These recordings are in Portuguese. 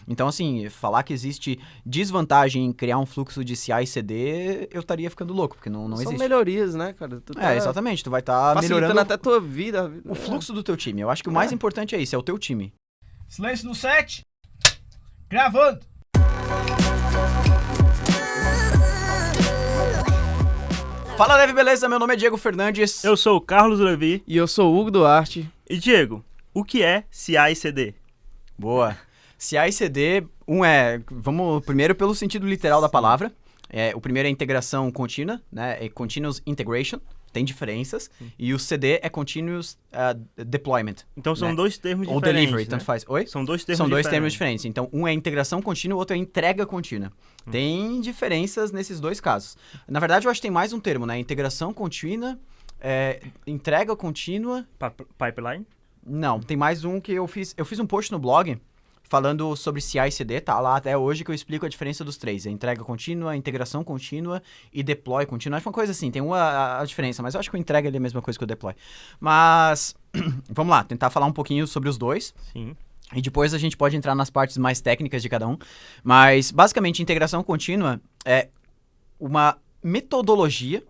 Então, assim, falar que existe desvantagem em criar um fluxo de CI e CD, eu estaria ficando louco, porque não São existe. melhorias, né, cara? Tu tá Exatamente, tu vai estar facilitando melhorando até a tua vida. o fluxo do teu time. Eu acho que o mais importante é isso, é o teu time. Silêncio no set. Gravando. Fala, Dev, beleza? Meu nome é Diego Fernandes. Eu sou o Carlos Levi. E eu sou o Hugo Duarte. E Diego, o que é CI/CD? Boa. CI e CD, vamos primeiro pelo sentido literal da palavra. O primeiro é integração contínua, né? É Continuous Integration, tem diferenças. E o CD é Continuous Deployment. Então são né? dois termos Ou diferentes, Delivery, né? tanto faz. Oi? São dois termos São dois diferentes. termos diferentes. Então, um é integração contínua, o outro é entrega contínua. Tem diferenças nesses dois casos. Na verdade, eu acho que tem mais um termo, né? Integração contínua, entrega contínua... Pipeline? Não, tem mais um que eu fiz um post no blog falando sobre CI e CD, tá lá até hoje que eu explico a diferença dos três. A entrega contínua, a integração contínua e deploy contínua. Acho uma coisa assim, tem a diferença, mas eu acho que o entrega é a mesma coisa que o deploy. Mas, vamos lá, tentar falar um pouquinho sobre os dois. Sim. E depois a gente pode entrar nas partes mais técnicas de cada um. Mas, basicamente, integração contínua é uma metodologia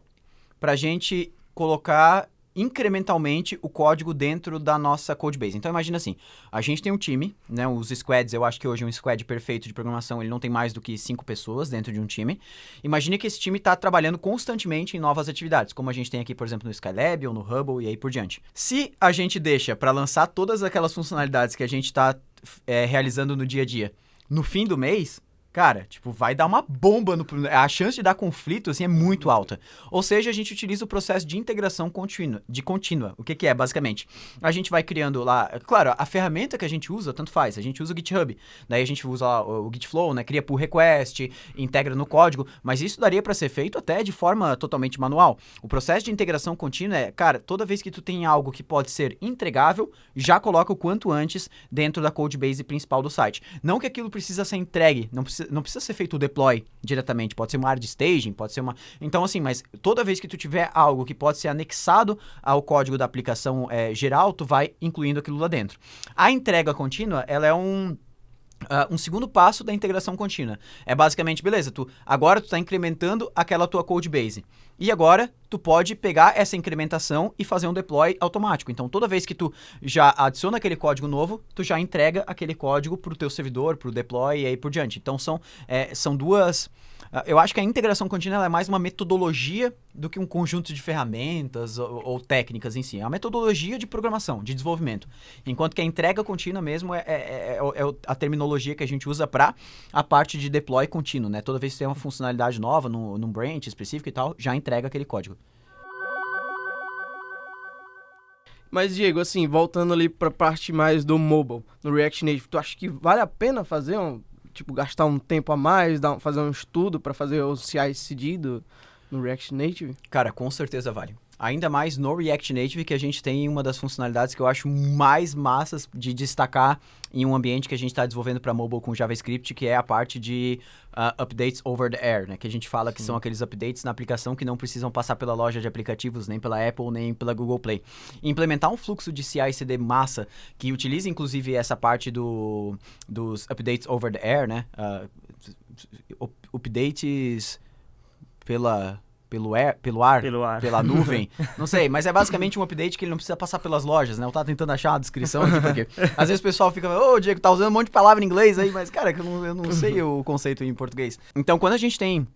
para a gente colocar incrementalmente o código dentro da nossa codebase. Então, imagina assim, a gente tem um time, né, os squads, eu acho que hoje um squad perfeito de programação, ele não tem mais do que 5 pessoas dentro de um time. Imagine que esse time está trabalhando constantemente em novas atividades, como a gente tem aqui, por exemplo, no Skylab ou no Hubble e aí por diante. Se a gente deixa para lançar todas aquelas funcionalidades que a gente está realizando no dia a dia no fim do mês, cara, tipo, vai dar uma bomba. A chance de dar conflito, assim, é muito alta. Ou seja, a gente utiliza o processo de integração contínua. O que é, basicamente? A gente vai criando lá... Claro, a ferramenta que a gente usa, tanto faz. A gente usa o GitHub. Daí a gente usa lá o Gitflow, né? Cria pull request, integra no código. Mas isso daria para ser feito até de forma totalmente manual. O processo de integração contínua é, cara, toda vez que tu tem algo que pode ser entregável, já coloca o quanto antes dentro da codebase principal do site. Não que aquilo precisa ser entregue, não precisa ser feito o deploy diretamente, pode ser uma área de staging, pode ser uma... Então, assim, mas toda vez que tu tiver algo que pode ser anexado ao código da aplicação geral, tu vai incluindo aquilo lá dentro. A entrega contínua, ela é um segundo passo da integração contínua. É basicamente, beleza, agora tu está incrementando aquela tua codebase. E agora tu pode pegar essa incrementação e fazer um deploy automático. Então, toda vez que tu já adiciona aquele código novo, tu já entrega aquele código para o teu servidor, para o deploy e aí por diante. Então, são duas... Eu acho que a integração contínua ela é mais uma metodologia do que um conjunto de ferramentas ou técnicas em si. É uma metodologia de programação, de desenvolvimento. Enquanto que a entrega contínua mesmo é a terminologia que a gente usa para a parte de deploy contínuo, né? Toda vez que tem uma funcionalidade nova num branch específico e tal, já entrega aquele código. Mas, Diego, assim, voltando ali pra parte mais do mobile, no React Native, tu acha que vale a pena fazer gastar um tempo a mais, fazer um estudo para fazer o CI/CD no React Native? Cara, com certeza vale. Ainda mais no React Native, que a gente tem uma das funcionalidades que eu acho mais massas de destacar em um ambiente que a gente está desenvolvendo para mobile com JavaScript, que é a parte de updates over the air, né? Que a gente fala que são aqueles updates na aplicação que não precisam passar pela loja de aplicativos, nem pela Apple, nem pela Google Play. Implementar um fluxo de CI/CD massa, que utiliza inclusive essa parte dos updates over the air, né? Updates pelo ar, pela nuvem, não sei, mas é basicamente um update que ele não precisa passar pelas lojas, né? Eu tava tentando achar a descrição aqui, porque às vezes o pessoal fica, Diego, tá usando um monte de palavra em inglês aí, mas, cara, eu não sei o conceito em português. Então, quando a gente tem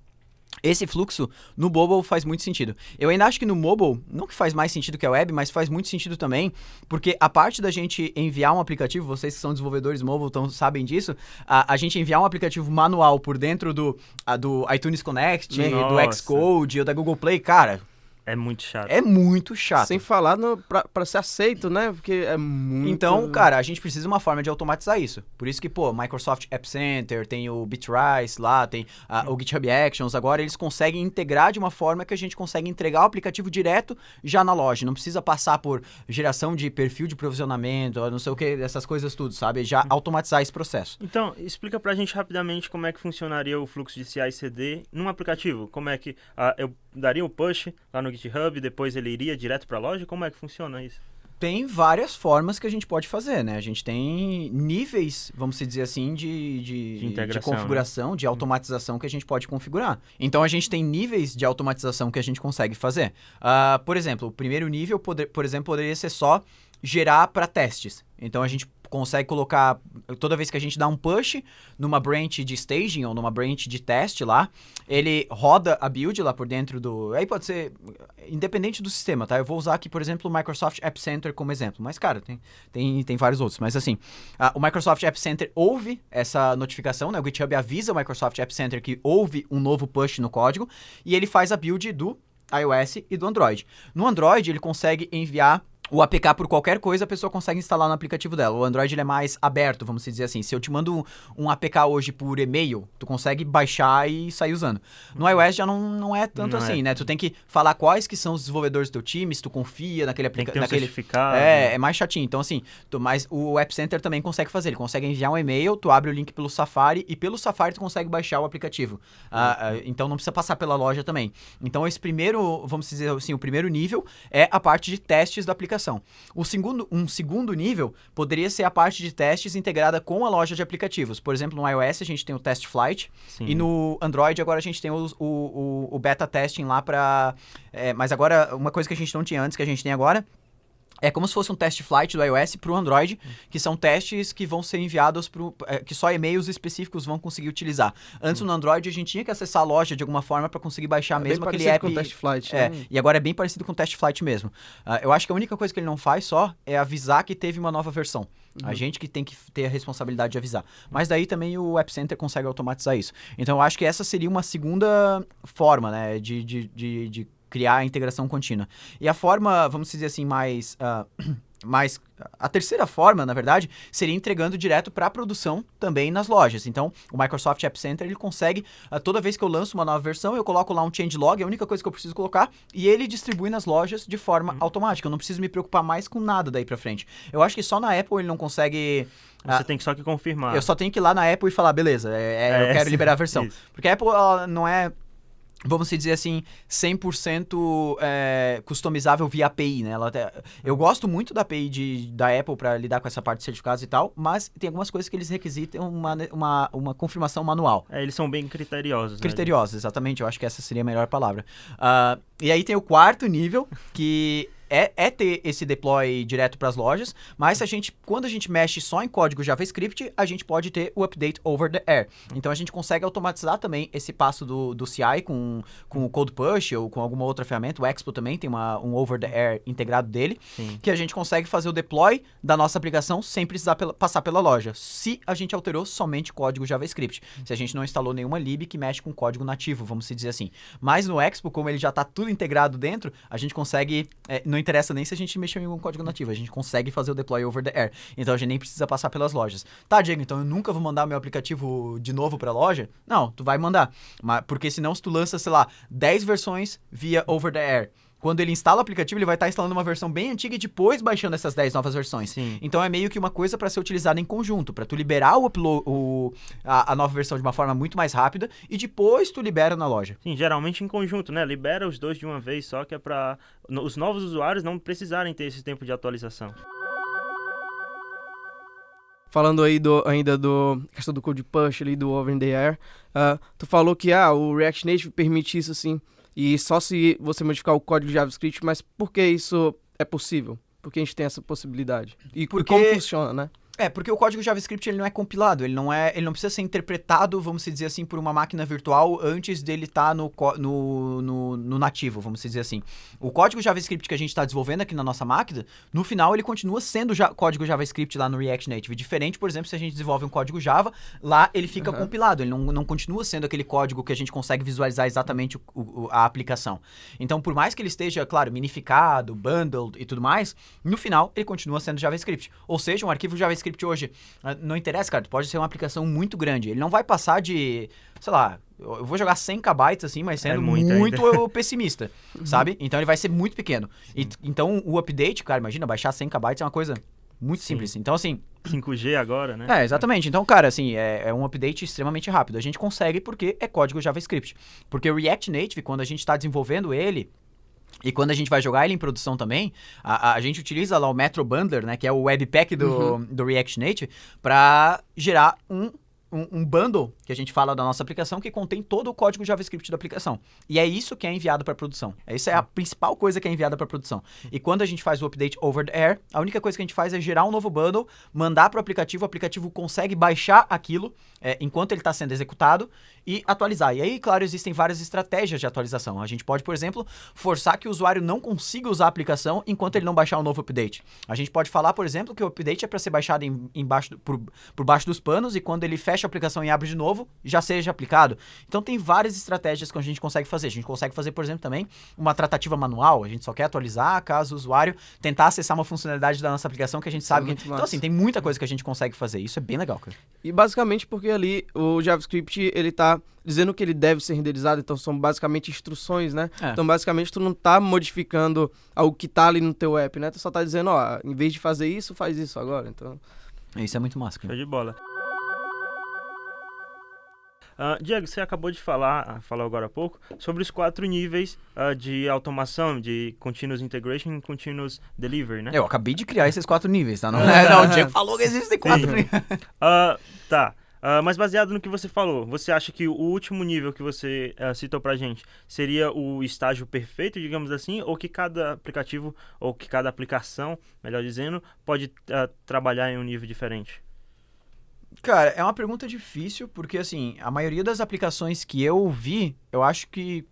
esse fluxo, no mobile faz muito sentido. Eu ainda acho que no mobile, não que faz mais sentido que a web, mas faz muito sentido também, porque a parte da gente enviar um aplicativo, vocês que são desenvolvedores mobile sabem disso, a gente enviar um aplicativo manual por dentro do iTunes Connect, do Xcode ou da Google Play, cara... É muito chato. É muito chato. Sem falar pra ser aceito, né? Porque é muito... Então, cara, a gente precisa de uma forma de automatizar isso. Por isso que, Microsoft App Center, tem o Bitrise lá, tem o GitHub Actions. Agora eles conseguem integrar de uma forma que a gente consegue entregar o aplicativo direto já na loja. Não precisa passar por geração de perfil de provisionamento, não sei o que, essas coisas tudo, sabe? Já automatizar esse processo. Então, explica pra gente rapidamente como é que funcionaria o fluxo de CI/CD num aplicativo. Como é que eu daria o push lá no GitHub, depois ele iria direto para a loja? Como é que funciona isso? Tem várias formas que a gente pode fazer, né? A gente tem níveis, vamos dizer assim, de integração, configuração, de automatização que a gente pode configurar. Então, a gente tem níveis de automatização que a gente consegue fazer. Por exemplo, o primeiro nível, por exemplo, poderia ser só gerar para testes. Então, a gente consegue colocar, toda vez que a gente dá um push numa branch de staging ou numa branch de teste lá, ele roda a build lá por dentro do... Aí pode ser independente do sistema, tá? Eu vou usar aqui, por exemplo, o Microsoft App Center como exemplo. Mas, cara, tem vários outros. Mas, assim, o Microsoft App Center ouve essa notificação, né? O GitHub avisa o Microsoft App Center que houve um novo push no código e ele faz a build do iOS e do Android. No Android, ele consegue enviar o APK por qualquer coisa, a pessoa consegue instalar no aplicativo dela. O Android ele é mais aberto, vamos dizer assim. Se eu te mando um APK hoje por e-mail, tu consegue baixar e sair usando. No iOS já não é tanto assim, né? Tu tem que falar quais que são os desenvolvedores do teu time, se tu confia naquele aplicativo. Certificado. É mais chatinho. Então, assim, mas o App Center também consegue fazer. Ele consegue enviar um e-mail, tu abre o link pelo Safari e pelo Safari tu consegue baixar o aplicativo. Então não precisa passar pela loja também. Então esse primeiro, vamos dizer assim, o primeiro nível é a parte de testes da aplicação. Um segundo nível poderia ser a parte de testes integrada com a loja de aplicativos. Por exemplo, no iOS a gente tem o Test Flight. Sim. E no Android agora a gente tem o beta testing lá para... mas agora, uma coisa que a gente não tinha antes, que a gente tem agora, é como se fosse um test flight do iOS para o Android, que são testes que vão ser enviados que só e-mails específicos vão conseguir utilizar. Antes no Android a gente tinha que acessar a loja de alguma forma para conseguir baixar mesmo aquele app. Com o test flight. E agora é bem parecido com o test flight mesmo. Eu acho que a única coisa que ele não faz só é avisar que teve uma nova versão. A gente que tem que ter a responsabilidade de avisar. Mas daí também o App Center consegue automatizar isso. Então eu acho que essa seria uma segunda forma, né, de criar a integração contínua. E a forma, vamos dizer assim, mais a terceira forma, na verdade, seria entregando direto para a produção também nas lojas. Então, o Microsoft App Center, ele consegue, toda vez que eu lanço uma nova versão, eu coloco lá um changelog, é a única coisa que eu preciso colocar, e ele distribui nas lojas de forma automática. Eu não preciso me preocupar mais com nada daí para frente. Eu acho que só na Apple ele não consegue... Você tem só que confirmar. Eu só tenho que ir lá na Apple e falar, beleza, eu quero liberar a versão. Isso. Porque a Apple ela não é... Vamos dizer assim, 100% customizável via API, né? Eu gosto muito da API da Apple para lidar com essa parte de certificados e tal, mas tem algumas coisas que eles requisitam uma confirmação manual. Eles são bem criteriosos. Criteriosos, né? Exatamente. Eu acho que essa seria a melhor palavra. E aí tem o quarto nível, que é ter esse deploy direto para as lojas, mas quando a gente mexe só em código JavaScript, a gente pode ter o update over the air. Então a gente consegue automatizar também esse passo do CI com o Code Push ou com alguma outra ferramenta. O Expo também tem um over the air integrado dele, que a gente consegue fazer o deploy da nossa aplicação sem precisar passar pela loja, se a gente alterou somente código JavaScript. Se a gente não instalou nenhuma lib que mexe com código nativo, vamos dizer assim. Mas no Expo, como ele já está tudo integrado dentro, a gente consegue... não interessa nem se a gente mexeu em algum código nativo, a gente consegue fazer o deploy over the air. Então a gente nem precisa passar pelas lojas. Tá, Diego, então eu nunca vou mandar meu aplicativo de novo pra loja? Não, tu vai mandar. Porque senão se tu lança, sei lá, 10 versões via over the air, quando ele instala o aplicativo, ele vai estar instalando uma versão bem antiga e depois baixando essas 10 novas versões. Sim. Então é meio que uma coisa para ser utilizada em conjunto, para tu liberar a nova versão de uma forma muito mais rápida e depois tu libera na loja. Sim, geralmente em conjunto, né? Libera os dois de uma vez só, que é para os novos usuários não precisarem ter esse tempo de atualização. Falando aí ainda do questão do code push ali, do over the air, tu falou que o React Native permite isso assim, e só se você modificar o código de JavaScript, mas por que isso é possível? Por que a gente tem essa possibilidade? E como funciona, né? Porque o código JavaScript ele não é compilado, ele não precisa ser interpretado, vamos dizer assim, por uma máquina virtual antes dele estar no nativo, vamos dizer assim. O código JavaScript que a gente está desenvolvendo aqui na nossa máquina, no final ele continua sendo código JavaScript lá no React Native. Diferente, por exemplo, se a gente desenvolve um código Java, lá ele fica compilado, ele não continua sendo aquele código que a gente consegue visualizar exatamente a aplicação. Então, por mais que ele esteja, claro, minificado, bundled e tudo mais, no final ele continua sendo JavaScript. Ou seja, um arquivo JavaScript hoje, não interessa, cara, pode ser uma aplicação muito grande. Ele não vai passar de, sei lá, eu vou jogar 100 KB assim, mas sendo muito pessimista, sabe? Então ele vai ser muito pequeno. Então o update, cara, imagina, baixar 100 KB é uma coisa muito simples. Então assim... 5G agora, né? Exatamente. Então, cara, assim, é um update extremamente rápido. A gente consegue porque é código JavaScript. Porque o React Native, quando a gente está desenvolvendo ele, E quando a gente vai jogar ele em produção também, a gente utiliza lá o Metro Bundler, né, que é o Webpack do React Native, para gerar um bundle, que a gente fala da nossa aplicação, que contém todo o código JavaScript da aplicação. E é isso que é enviado para produção. Essa é a principal coisa que é enviada para produção. E quando a gente faz o update over the air, a única coisa que a gente faz é gerar um novo bundle, mandar para o aplicativo consegue baixar aquilo enquanto ele está sendo executado e atualizar. E aí, claro, existem várias estratégias de atualização. A gente pode, por exemplo, forçar que o usuário não consiga usar a aplicação enquanto ele não baixar um novo update. A gente pode falar, por exemplo, que o update é para ser baixado por baixo dos panos e quando ele fecha a aplicação e abre de novo, já seja aplicado. Então tem várias estratégias que a gente consegue fazer. A gente consegue fazer, por exemplo, também uma tratativa manual. A gente só quer atualizar caso o usuário tentar acessar uma funcionalidade da nossa aplicação que a gente sabe que... Então assim, tem muita coisa que a gente consegue fazer. Isso é bem legal, cara. E basicamente porque ali o JavaScript, ele tá dizendo que ele deve ser renderizado, então são basicamente instruções, né? Então basicamente tu não tá modificando algo que tá ali no teu app, né? Tu só tá dizendo, ó, em vez de fazer isso, faz isso agora, então... Isso é muito massa, cara. Show de bola. Diego, você acabou de falou agora há pouco, sobre os 4 níveis de automação, de Continuous Integration e Continuous Delivery, né? Eu acabei de criar esses 4 níveis, tá? Não, o Diego falou que existem 4 níveis. Tá. Mas baseado no que você falou, você acha que o último nível que você citou pra gente seria o estágio perfeito, digamos assim, ou que cada aplicativo, ou que cada aplicação, melhor dizendo, pode trabalhar em um nível diferente? Cara, é uma pergunta difícil, porque assim, a maioria das aplicações que eu vi, eu acho que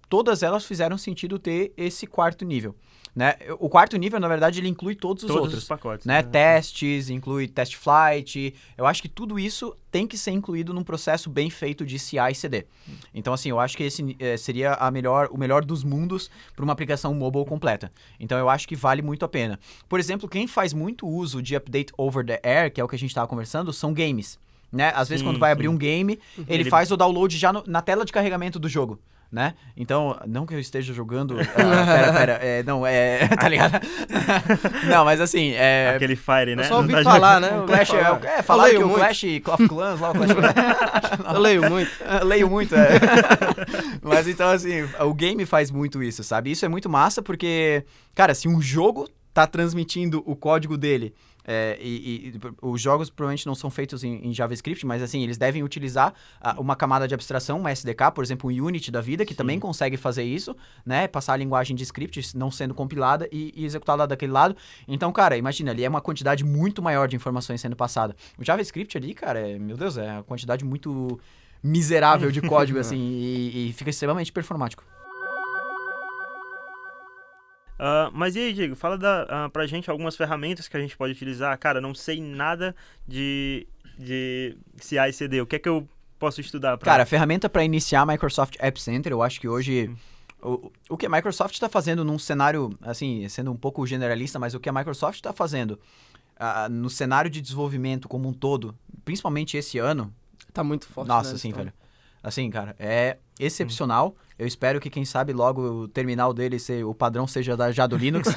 todas elas fizeram sentido ter esse 4º nível, né? O 4º nível, na verdade, ele inclui todos os outros. Os pacotes. Né? Testes, inclui test flight, eu acho que tudo isso tem que ser incluído num processo bem feito de CI e CD. Então, assim, eu acho que esse seria o melhor dos mundos para uma aplicação mobile completa. Então, eu acho que vale muito a pena. Por exemplo, quem faz muito uso de update over the air, que é o que a gente estava conversando, são games. Né? Às vezes, quando vai abrir um game, ele faz o download já na tela de carregamento do jogo. Né? Então, não que eu esteja jogando... tá ligado? Não, mas assim... Aquele Fire, né? Eu só ouvi falar, né? O Clash, falaram que o Clash of Clans lá, o Clash... Eu leio muito. Leio muito, Mas então, assim, o game faz muito isso, sabe? Isso é muito massa porque, cara, se um jogo tá transmitindo o código dele... E os jogos provavelmente não são feitos em JavaScript, mas assim, eles devem utilizar uma camada de abstração, uma SDK, por exemplo, um Unity da vida, que também consegue fazer isso, né? Passar a linguagem de script não sendo compilada e executar lá daquele lado. Então, cara, imagina, ali é uma quantidade muito maior de informações sendo passada. O JavaScript ali, cara, meu Deus, é uma quantidade muito miserável de código, assim, e fica extremamente performático. Mas e aí, Diego, fala pra gente algumas ferramentas que a gente pode utilizar. Cara, não sei nada de CI e CD. O que é que eu posso estudar? Cara, a ferramenta para iniciar Microsoft App Center, eu acho que hoje... O que a Microsoft está fazendo num cenário, assim, sendo um pouco generalista, mas o que a Microsoft está fazendo no cenário de desenvolvimento como um todo, principalmente esse ano... Tá muito forte, Nossa, né, assim, então. velho. Assim, cara, é excepcional. Eu espero que, quem sabe, logo o terminal dele, o padrão seja já do Linux.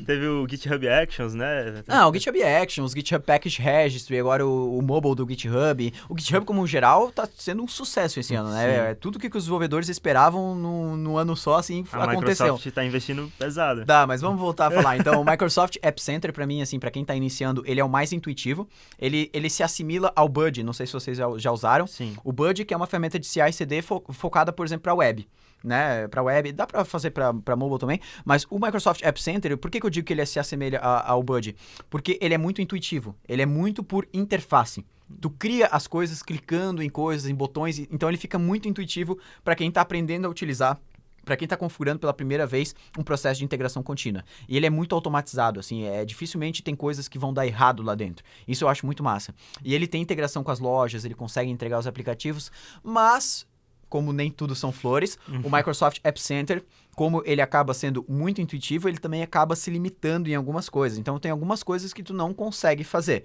Teve o GitHub Actions, né? Não, o GitHub Actions, o GitHub Package Registry, agora o mobile do GitHub. O GitHub, como geral, tá sendo um sucesso esse ano, né? É tudo que os desenvolvedores esperavam no ano só, assim, a aconteceu. A Microsoft tá investindo pesado. Tá, mas vamos voltar a falar. Então, o Microsoft App Center, pra mim, assim, pra quem tá iniciando, ele é o mais intuitivo. Ele se assimila ao Bud, não sei se vocês já usaram. Sim. O Bud, que é uma ferramenta de CI e CD focada, por exemplo, pra web. Né, para web, dá para fazer para mobile também, mas o Microsoft App Center, por que eu digo que ele se assemelha ao Bud? Porque ele é muito intuitivo, ele é muito por interface. Tu cria as coisas clicando em coisas, em botões, então ele fica muito intuitivo para quem está aprendendo a utilizar, para quem está configurando pela primeira vez um processo de integração contínua. E ele é muito automatizado, assim, dificilmente tem coisas que vão dar errado lá dentro. Isso eu acho muito massa. E ele tem integração com as lojas, ele consegue entregar os aplicativos, mas... como nem tudo são flores, o Microsoft App Center, como ele acaba sendo muito intuitivo, ele também acaba se limitando em algumas coisas. Então, tem algumas coisas que tu não consegue fazer.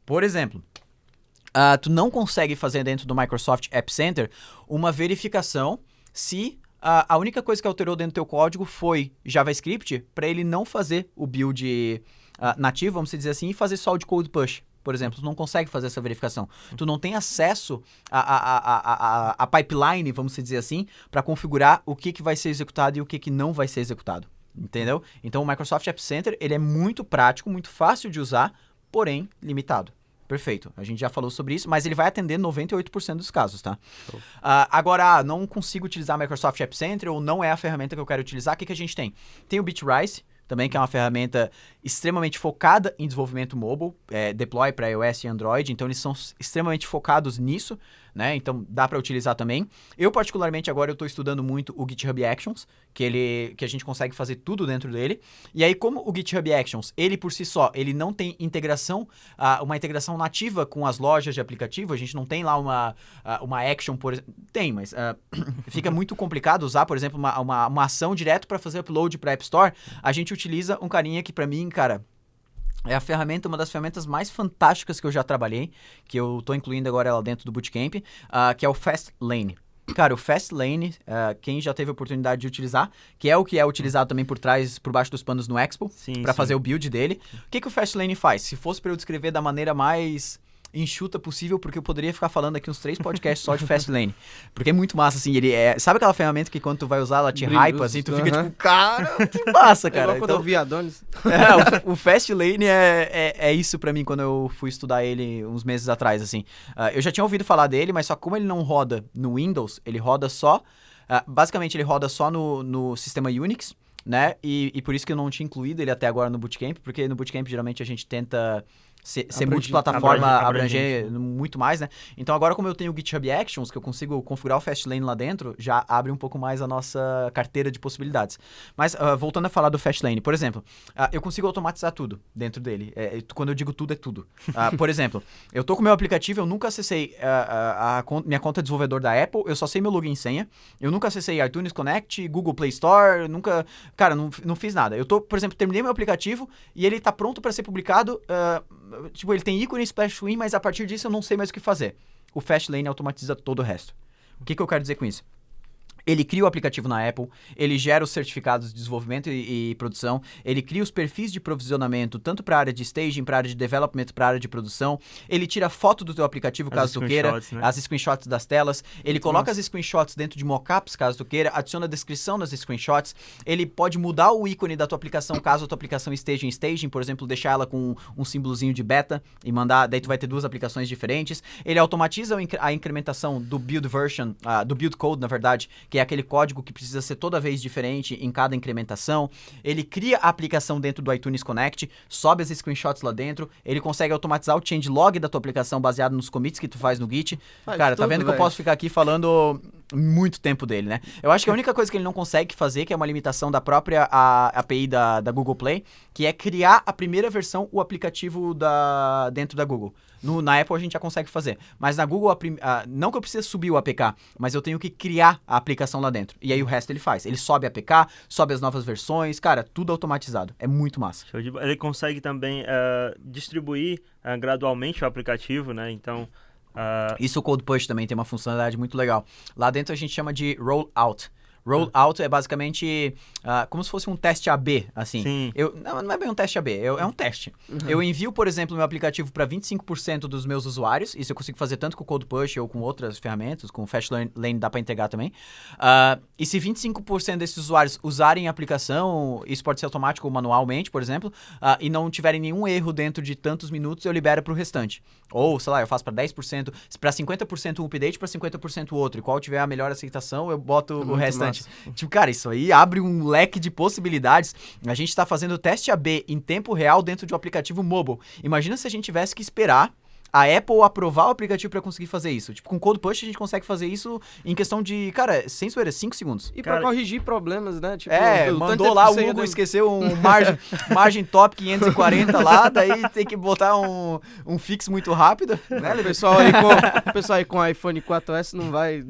Por exemplo, tu não consegue fazer dentro do Microsoft App Center uma verificação se a única coisa que alterou dentro do teu código foi JavaScript, para ele não fazer o build nativo, vamos dizer assim, e fazer só o de code push. por exemplo, tu não consegue fazer essa verificação. Tu não tem acesso a pipeline, vamos dizer assim, para configurar o que vai ser executado e o que não vai ser executado. Entendeu? Então o Microsoft App Center, ele é muito prático, muito fácil de usar, porém limitado. Perfeito. A gente já falou sobre isso, mas ele vai atender 98% dos casos, tá? Agora, não consigo utilizar Microsoft App Center ou não é a ferramenta que eu quero utilizar, o que a gente tem? Tem o Bitrise, também, que é uma ferramenta extremamente focada em desenvolvimento mobile, deploy para iOS e Android, então eles são extremamente focados nisso, né? Então dá para utilizar também. Eu, particularmente, agora eu estou estudando muito o GitHub Actions, que a gente consegue fazer tudo dentro dele. E aí, como o GitHub Actions, ele por si só, ele não tem integração, uma integração nativa com as lojas de aplicativo, a gente não tem lá uma action, por exemplo. Tem, mas fica muito complicado usar, por exemplo, uma ação direto para fazer upload para App Store. A gente utiliza um carinha que, para mim, cara, é uma das ferramentas mais fantásticas que eu já trabalhei, que eu tô incluindo agora ela dentro do Bootcamp, que é o Fastlane. Cara, o Fastlane, quem já teve a oportunidade de utilizar, que é utilizado também por baixo dos panos no Expo, para fazer o build dele. O que o Fastlane faz? Se fosse para eu descrever da maneira mais enxuta possível, porque eu poderia ficar falando aqui uns 3 podcasts só de Fastlane. Porque é muito massa, assim, sabe aquela ferramenta que quando tu vai usar, ela te hypa, assim, tu fica tipo, cara, que massa, cara. É igual quando eu vi Adonis. O Fastlane é isso pra mim, quando eu fui estudar ele uns meses atrás, assim. Eu já tinha ouvido falar dele, mas só como ele não roda no Windows, ele roda só, basicamente ele roda só no sistema Unix, né, e por isso que eu não tinha incluído ele até agora no Bootcamp, porque no Bootcamp geralmente a gente tenta ser multiplataforma, abranger muito mais, né? Então agora, como eu tenho o GitHub Actions, que eu consigo configurar o Fastlane lá dentro, já abre um pouco mais a nossa carteira de possibilidades. Mas voltando a falar do Fastlane, por exemplo, eu consigo automatizar tudo dentro dele. Quando eu digo tudo, é tudo. Por exemplo, eu tô com o meu aplicativo, eu nunca acessei minha conta de desenvolvedor da Apple, eu só sei meu login e senha, eu nunca acessei iTunes Connect, Google Play Store, nunca... Cara, não fiz nada. Eu tô, por exemplo, terminei meu aplicativo e ele tá pronto para ser publicado... Tipo, ele tem ícone splash screen, mas a partir disso eu não sei mais o que fazer. O Fastlane automatiza todo o resto. O que eu quero dizer com isso? Ele cria o aplicativo na Apple, ele gera os certificados de desenvolvimento e produção, ele cria os perfis de provisionamento, tanto para a área de staging, para a área de development, para a área de produção, ele tira foto do teu aplicativo, caso tu queira, né? As screenshots das telas, ele coloca as screenshots dentro de mockups, caso tu queira, adiciona a descrição nas screenshots, ele pode mudar o ícone da tua aplicação, caso a tua aplicação esteja em staging, por exemplo, deixar ela com um símbolozinho de beta e mandar, daí tu vai ter 2 aplicações diferentes, ele automatiza a incrementação do build version, do build code, na verdade, que é aquele código que precisa ser toda vez diferente em cada incrementação. Ele cria a aplicação dentro do iTunes Connect, sobe as screenshots lá dentro, ele consegue automatizar o changelog da tua aplicação baseado nos commits que tu faz no Git. Cara, tá vendo que eu posso ficar aqui falando muito tempo dele, né? Eu acho que a única coisa que ele não consegue fazer, que é uma limitação da própria API da Google Play, que é criar a primeira versão, o aplicativo dentro da Google. Na Apple a gente já consegue fazer. Mas na Google, não que eu precise subir o APK, mas eu tenho que criar a aplicação lá dentro. E aí o resto ele faz. Ele sobe a APK, sobe as novas versões, cara, tudo automatizado. É muito massa. Ele consegue também distribuir gradualmente o aplicativo, né? Então... Isso o Code Push também tem uma funcionalidade muito legal. Lá dentro a gente chama de Rollout. Rollout é basicamente como se fosse um teste AB, assim. Sim. Não é bem um teste AB, é um teste. Uhum. Eu envio, por exemplo, meu aplicativo para 25% dos meus usuários, isso eu consigo fazer tanto com o Code Push ou com outras ferramentas, com o Fastlane dá para integrar também. E se 25% desses usuários usarem a aplicação, isso pode ser automático ou manualmente, por exemplo, e não tiverem nenhum erro dentro de tantos minutos, eu libero para o restante. Ou, sei lá, eu faço para 10%, para 50% um update, para 50% o outro. E qual tiver a melhor aceitação, eu boto o restante. Tipo, cara, isso aí abre um leque de possibilidades. A gente tá fazendo teste AB em tempo real dentro de um aplicativo mobile. Imagina se a gente tivesse que esperar a Apple aprovar o aplicativo pra conseguir fazer isso. Tipo, com Code Push a gente consegue fazer isso em questão de, cara, sem zoeira, 5 segundos. E pra corrigir problemas, né? Tipo, mandou lá, o Google esqueceu um margem top 540 lá, daí tem que botar um fix muito rápido, né? O pessoal aí com iPhone 4S não vai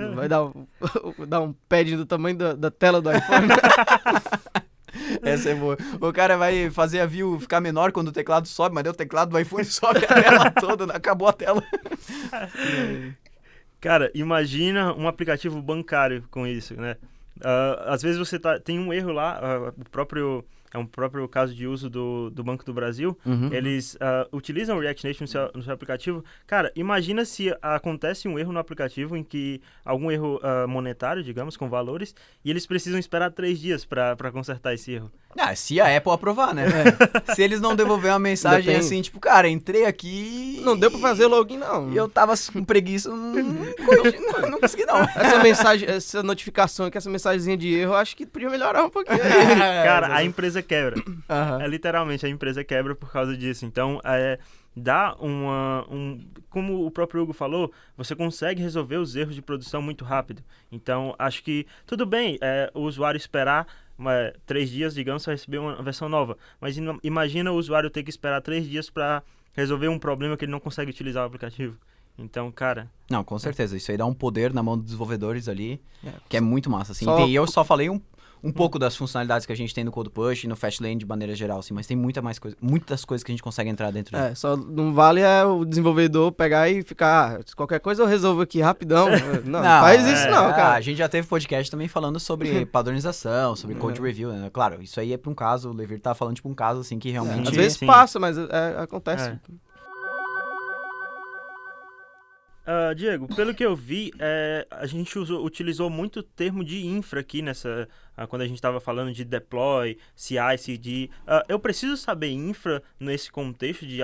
dar um padding do tamanho da tela do iPhone. Essa é boa. O cara vai fazer a view ficar menor quando o teclado sobe, mas daí o teclado do iPhone sobe a tela toda, acabou a tela. Cara, imagina um aplicativo bancário com isso, né? Às vezes você tem um erro lá, o próprio é um próprio caso de uso do Banco do Brasil, Uhum. eles utilizam o React Native no seu aplicativo. Cara, imagina se acontece um erro no aplicativo em que algum erro monetário, digamos, com valores, e eles precisam esperar 3 dias para consertar esse erro. Ah, se a Apple aprovar, né? Se eles não devolver uma mensagem Ainda tem. assim, tipo, cara, entrei aqui... Não deu pra fazer login, não. E eu tava com preguiça, não consegui não. Essa mensagem, essa notificação aqui, essa mensagenzinha de erro, eu acho que podia melhorar um pouquinho. Cara, a empresa quebra. Aham. Literalmente, a empresa quebra por causa disso. Então, dá como o próprio Hugo falou, você consegue resolver os erros de produção muito rápido. Então, acho que tudo bem o usuário esperar 3 dias, digamos, para receber uma versão nova. Mas imagina o usuário ter que esperar 3 dias para resolver um problema que ele não consegue utilizar o aplicativo. Então, cara... Não, com certeza. Isso aí dá um poder na mão dos desenvolvedores ali, que é muito massa, assim. Só- E eu só falei um pouco das funcionalidades que a gente tem no Code Push e no Fastlane de maneira geral, assim, mas tem muitas coisas que a gente consegue entrar dentro dele. Só não vale o desenvolvedor pegar e ficar, qualquer coisa eu resolvo aqui rapidão. Não, faz isso não, cara. A gente já teve podcast também falando sobre padronização, sobre code review, né? Claro, isso aí é pra um caso, o Levir tá falando tipo um caso assim que realmente... Às vezes sim. passa, mas acontece. Diego, pelo que eu vi, a gente utilizou muito o termo de infra aqui quando a gente estava falando de deploy, CI, CD. Eu preciso saber infra nesse contexto de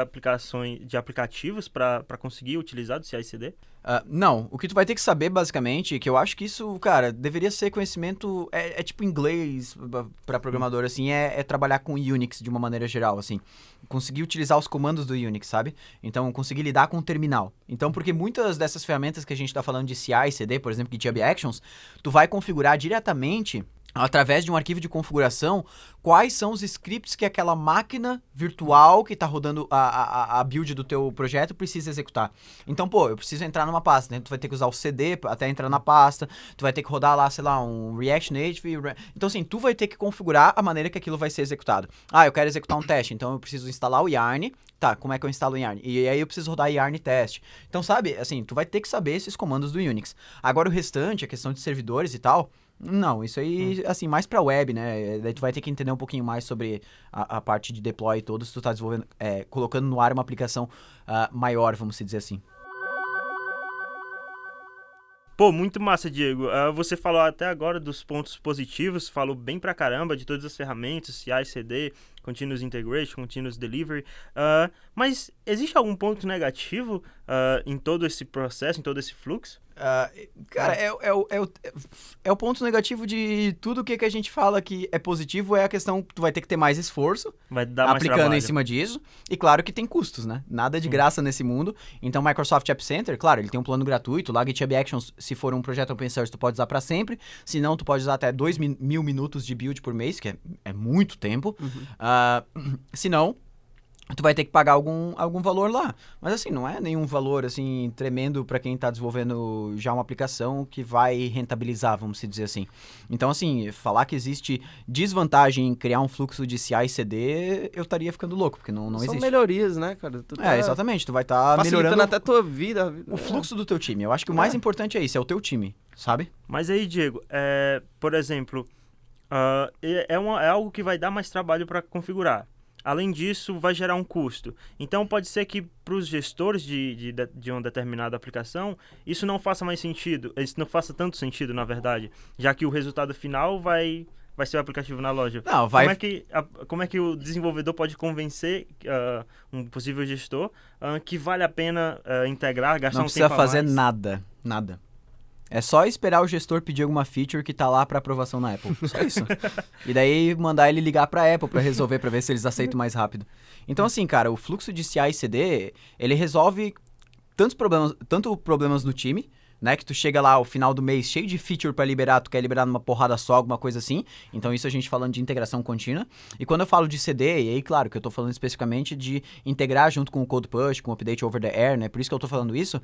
aplicativos para conseguir utilizar do CI, CD? Não, o que tu vai ter que saber basicamente, que eu acho que isso, cara, deveria ser conhecimento, tipo inglês pra programador, assim, é trabalhar com Unix de uma maneira geral, assim. Conseguir utilizar os comandos do Unix, sabe? Então, conseguir lidar com o terminal. Então, porque muitas dessas ferramentas que a gente tá falando de CI, CD, por exemplo, GitHub Actions, tu vai configurar diretamente através de um arquivo de configuração, quais são os scripts que aquela máquina virtual que está rodando a build do teu projeto precisa executar. Então, eu preciso entrar numa pasta, né? Tu vai ter que usar o CD até entrar na pasta, tu vai ter que rodar lá, sei lá, um React Native. Então, assim, tu vai ter que configurar a maneira que aquilo vai ser executado. Eu quero executar um teste, então eu preciso instalar o Yarn. Tá, como é que eu instalo o Yarn? E aí eu preciso rodar Yarn test. Então, sabe, assim, tu vai ter que saber esses comandos do Unix. Agora, o restante, a questão de servidores e tal... Não, isso aí, assim, mais pra web, né? Daí tu vai ter que entender um pouquinho mais sobre a parte de deploy e tudo, se tu tá desenvolvendo, colocando no ar uma aplicação maior, vamos dizer assim. Pô, muito massa, Diego. Você falou até agora dos pontos positivos, falou bem pra caramba de todas as ferramentas, CI, CD, Continuous Integration, Continuous Delivery, mas existe algum ponto negativo em todo esse processo, em todo esse fluxo? Cara, é o ponto negativo de tudo que a gente fala que é positivo, é a questão que tu vai ter que ter mais esforço Vai dar mais aplicando trabalho. em cima disso, e claro que tem custos, né? Nada de graça nesse mundo. Então, Microsoft App Center, claro, ele tem um plano gratuito, lá GitHub Actions, se for um projeto open source, tu pode usar pra sempre, se não, tu pode usar até 2.000 minutos de build por mês, que é muito tempo. Se não, tu vai ter que pagar algum valor lá. Mas assim, não é nenhum valor assim tremendo para quem tá desenvolvendo já uma aplicação que vai rentabilizar, vamos dizer assim. Então assim, falar que existe desvantagem em criar um fluxo de CI e CD, eu estaria ficando louco, porque não São existe. melhorias, né, cara? Tu Exatamente, tu vai estar facilitando melhorando até a tua vida. o fluxo do teu time. Eu acho que o mais importante é isso, é o teu time, sabe? Mas aí, Diego, por exemplo, é algo que vai dar mais trabalho para configurar. Além disso, vai gerar um custo. Então, pode ser que para os gestores de uma determinada aplicação, isso não faça mais sentido. Isso não faça tanto sentido, na verdade. Já que o resultado final vai ser o aplicativo na loja. Não, vai... Como é que o desenvolvedor pode convencer um possível gestor que vale a pena integrar, gastar Não um precisa tempo fazer a mais? nada. É só esperar o gestor pedir alguma feature que tá lá pra aprovação na Apple. Só isso. E daí mandar ele ligar pra Apple pra resolver, pra ver se eles aceitam mais rápido. Então assim, cara, o fluxo de CI e CD, ele resolve tanto problemas no time, né, que tu chega lá ao final do mês cheio de feature pra liberar, tu quer liberar numa porrada só, alguma coisa assim. Então isso a gente falando de integração contínua. E quando eu falo de CD, e aí claro que eu tô falando especificamente de integrar junto com o Code Push, com o Update Over the Air, né, por isso que eu tô falando isso,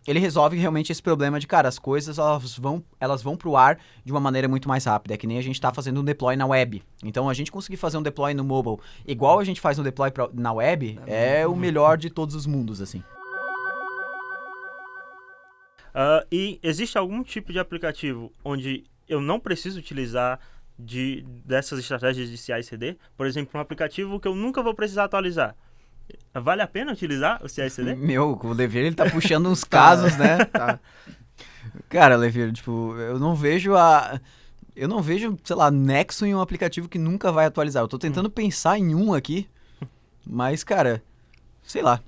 ele resolve realmente esse problema de, cara, as coisas elas vão pro ar de uma maneira muito mais rápida, é que nem a gente tá fazendo um deploy na web. Então a gente conseguir fazer um deploy no mobile igual a gente faz um deploy na web, é o melhor de todos os mundos, assim. E existe algum tipo de aplicativo onde eu não preciso utilizar dessas estratégias de CI/CD? Por exemplo, um aplicativo que eu nunca vou precisar atualizar. Vale a pena utilizar o CI/CD? Meu, o Leveiro, ele tá puxando uns casos, né? Tá. Cara, Leveiro, tipo, eu não vejo, sei lá, nexo em um aplicativo que nunca vai atualizar. Eu tô tentando pensar em um aqui, mas, cara, sei lá.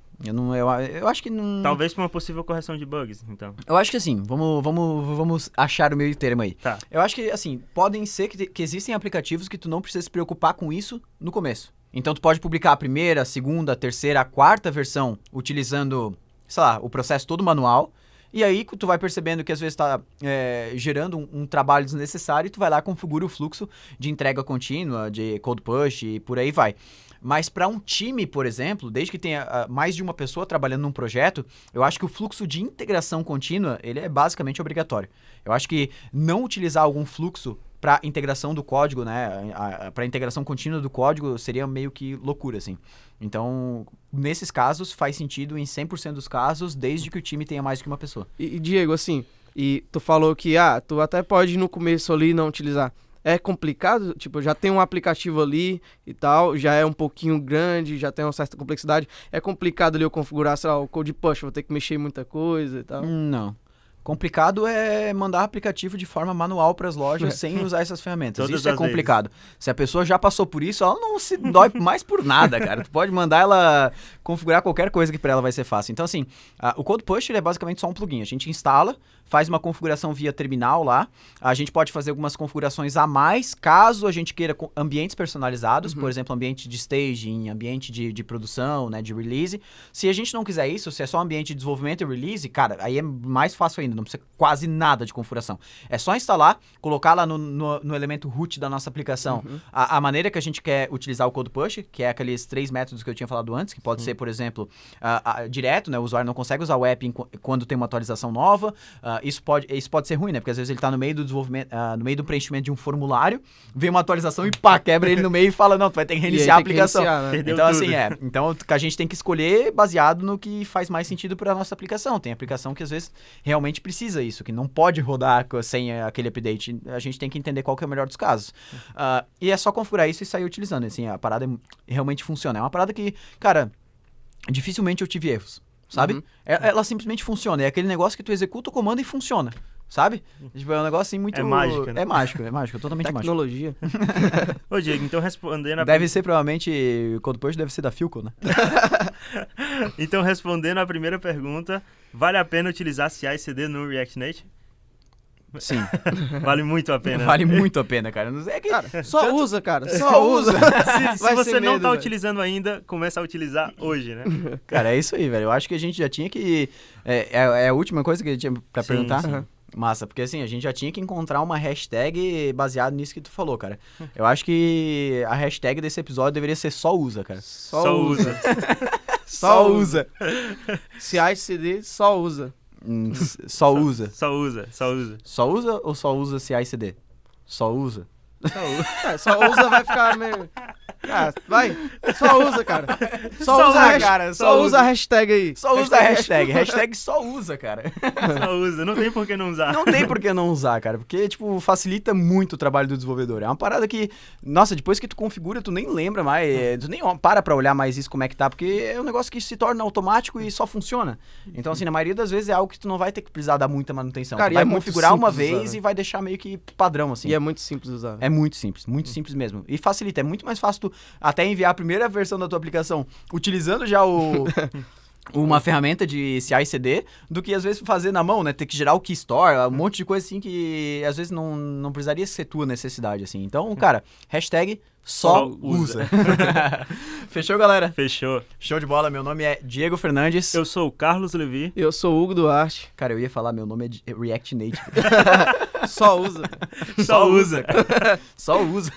Eu acho que não... Talvez para uma possível correção de bugs, então. Eu acho que assim, vamos achar o meio termo aí. Tá. Eu acho que, assim, podem ser que existem aplicativos que tu não precisa se preocupar com isso no começo. Então tu pode publicar a primeira, a segunda, a terceira, a quarta versão utilizando, sei lá, o processo todo manual. E aí tu vai percebendo que às vezes está gerando um trabalho desnecessário e tu vai lá e configura o fluxo de entrega contínua, de code push e por aí vai. Mas para um time, por exemplo, desde que tenha mais de uma pessoa trabalhando num projeto, eu acho que o fluxo de integração contínua, ele é basicamente obrigatório. Eu acho que não utilizar algum fluxo para integração do código, né, para integração contínua do código seria meio que loucura, assim. Então, nesses casos, faz sentido em 100% dos casos, desde que o time tenha mais que uma pessoa. E Diego, assim, e tu falou que, tu até pode no começo ali não utilizar. É complicado? Tipo, já tem um aplicativo ali e tal, já é um pouquinho grande, já tem uma certa complexidade. É complicado ali eu configurar, sei lá, o code push, vou ter que mexer em muita coisa e tal. Não. Complicado é mandar aplicativo de forma manual para as lojas sem usar essas ferramentas. Todas Isso é as complicado. Se a pessoa já passou por isso, ela não se dói mais por nada, cara. Tu pode mandar ela configurar qualquer coisa que para ela vai ser fácil. Então, assim, o Code Push ele é basicamente só um plugin. A gente instala, faz uma configuração via terminal lá. A gente pode fazer algumas configurações a mais, caso a gente queira ambientes personalizados, por exemplo, ambiente de staging, ambiente de produção, né, de release. Se a gente não quiser isso, se é só ambiente de desenvolvimento e release, cara, aí é mais fácil ainda. Não precisa quase nada de configuração. É só instalar, colocar lá no elemento root da nossa aplicação a maneira que a gente quer utilizar o Code Push, que é aqueles 3 métodos que eu tinha falado antes, que pode ser, por exemplo, direto, né? O usuário não consegue usar o app quando tem uma atualização nova. Isso pode ser ruim, né? Porque às vezes ele está no meio do desenvolvimento, no meio do preenchimento de um formulário, vem uma atualização e pá, quebra ele no meio e fala, não, tu vai ter que reiniciar a aplicação. Né? Perdeu Então, tudo. assim, Então, a gente tem que escolher baseado no que faz mais sentido para a nossa aplicação. Tem aplicação que às vezes realmente precisa isso, que não pode rodar sem aquele update. A gente tem que entender qual que é o melhor dos casos. E é só configurar isso e sair utilizando. Assim, a parada realmente funciona. É uma parada que, cara, dificilmente eu tive erros, sabe? Ela simplesmente funciona. É aquele negócio que tu executa o comando e funciona, sabe? Tipo, é um negócio assim muito... É mágica, né? É mágico, totalmente mágico. Tecnologia. Ô, Diego, então respondendo Deve ser, provavelmente, o Code Push deve ser da Philco, né? Então, respondendo a primeira pergunta, vale a pena utilizar CI/CD no React Native? Sim. Vale muito a pena. Vale muito a pena, cara. É que, Cara, só usa, cara. Só Só usa. Se Vai você sem não medo, tá velho. utilizando ainda, começa a utilizar hoje, né? Cara, é isso aí, velho. Eu acho que a gente já tinha que... É a última coisa que a gente tinha pra Sim, perguntar? sim. Massa, porque assim, a gente já tinha que encontrar uma hashtag baseada nisso que tu falou, cara. Eu acho que a hashtag desse episódio deveria ser só usa, cara. Só usa. Só usa. CI/CD só usa. Só usa. Só usa. Só usa ou só usa CI/CD? Só usa. Só usa vai ficar meio... vai. Só usa, cara. Só usa, a cara, Só só usa usa. a hashtag aí. Só usa a hashtag. Hashtag só usa, cara. Só usa. Não tem por que não usar. Não tem por que não usar, cara, porque, tipo, facilita muito o trabalho do desenvolvedor. É uma parada que, nossa, depois que tu configura, tu nem lembra mais, tu nem para pra olhar mais isso, como é que tá, porque é um negócio que se torna automático e só funciona. Então, assim, na maioria das vezes é algo que tu não vai ter que precisar dar muita manutenção. Cara, Tu e vai é muito configurar uma simples vez usar, né? e vai deixar meio que padrão, assim. E é muito simples usar. É muito simples mesmo. E facilita, é muito mais fácil tu até enviar a primeira versão da tua aplicação utilizando já uma ferramenta de CI/CD do que às vezes fazer na mão, né? Ter que gerar o key store, um monte de coisa assim que às vezes não precisaria ser tua necessidade, assim. Então, cara, hashtag só usa. Fechou, galera? Fechou. Show de bola. Meu nome é Diego Fernandes. Eu sou o Carlos Levi. Eu sou o Hugo Duarte. Cara, eu ia falar, meu nome é React Native. Só usa. Só usa. Só usa.